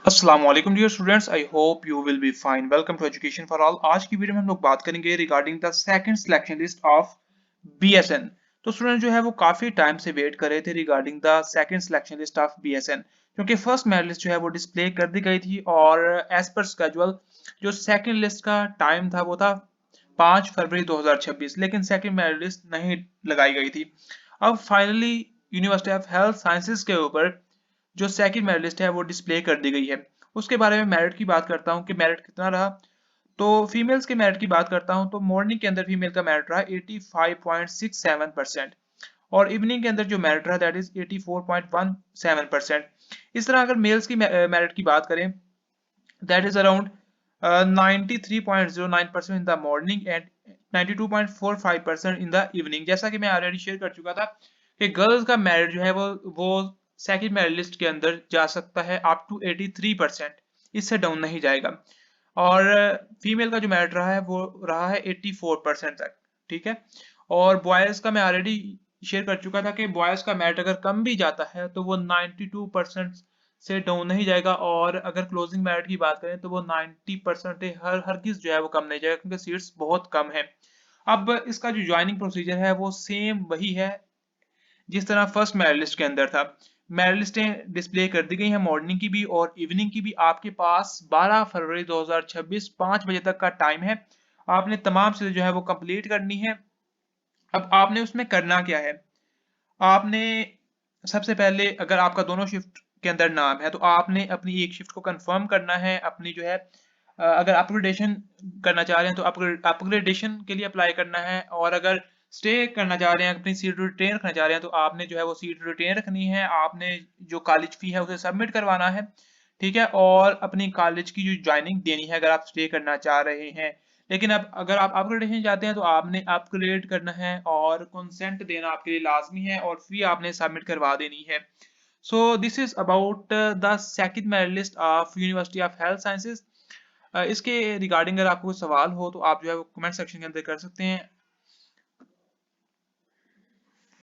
अस्सलाम वालेकुम dear students, I hope you will be fine. Welcome to Education for All. आज की video में हम लोग बात करेंगे regarding the second selection list of BSN. तो स्टूडेंट जो है वो काफी टाइम से वेट कर रहे थे regarding the second selection list of BSN, क्योंकि फर्स्ट मेरिट लिस्ट जो है वो डिस्प्ले कर दी गई थी और एज पर स्केड्यूल जो सेकंड लिस्ट का टाइम था वो था 5 फरवरी 2026, लेकिन सेकंड मेरिट लिस्ट नहीं लगाई गई थी। अब finally university of health sciences के ऊपर जो सेकंड मेरिट लिस्ट है वो डिस्प्ले कर दी गई है। उसके बारे में मेरिट की बात करता हूँ कि मेरिट कितना रहा। तो फीमेल्स के मेरिट की बात करता हूँ तो मॉर्निंग के अंदर फीमेल का मेरिट रहा 85.67% और इवनिंग के अंदर जो मेरिट रहा दैट इज 84.17%। इस तरह अगर मेल्स की मेरिट की बात करें that is around 93.09% in the morning and 92.45% in the evening. जैसा कि मैं ऑलरेडी शेयर कर चुका था कि गर्ल्स का मेरिट जो है वो सेकंड मेरिट लिस्ट के अंदर जा सकता है अप टू 83%, इससे डाउन नहीं जाएगा। और फीमेल का जो मेरिट रहा है वो रहा है 84% तक। ठीक है। और बॉयज का मैं ऑलरेडी शेयर कर चुका था कि बॉयज का मेरिट अगर कम भी जाता है तो वो 92% से डाउन नहीं जाएगा, और अगर क्लोजिंग मेरिट की बात करें तो वो 90% हरगिज जो है वो कम नहीं जाएगा, क्योंकि सीट्स बहुत कम है। अब इसका जो ज्वाइनिंग प्रोसीजर है वो सेम वही है जिस तरह फर्स्ट मेरिट लिस्ट के अंदर था। मेरिट लिस्टें डिस्प्ले कर दी गई हैं मॉर्निंग की भी और इवनिंग की भी। आपके पास 12 फरवरी 2026 5 बजे तक का टाइम है। आपने तमाम चीजें जो है वो कंप्लीट करनी है। अब आपने उसमें करना क्या है, आपने सबसे पहले अगर आपका दोनों शिफ्ट के अंदर नाम है तो आपने अपनी एक शिफ्ट को कंफर्म करना है। अपनी जो है अगर अपग्रेडेशन करना चाह रहे हैं तो अपग्रेडेशन के लिए अप्लाई करना है, और अगर स्टे करना चाह रहे हैं अपनी सीट रिटेन रखना चाह रहे हैं तो आपने जो है वो सीट रिटेन रखनी है। आपने जो कॉलेज फी है उसे सबमिट करवाना है। ठीक है। और अपनी कॉलेज की जो ज्वाइनिंग देनी है अगर आप स्टे करना चाह रहे हैं। लेकिन अब अगर आप अपग्रेडेशन चाहते हैं तो आपने अपग्रेड करना है और कंसेंट देना आपके लिए लाजमी है और फी आपने सबमिट करवा देनी है। So this is about the second merit list of university of health sciences. इसके रिगार्डिंग अगर आपको कोई सवाल हो तो आप जो है वो कमेंट सेक्शन के अंदर कर सकते हैं।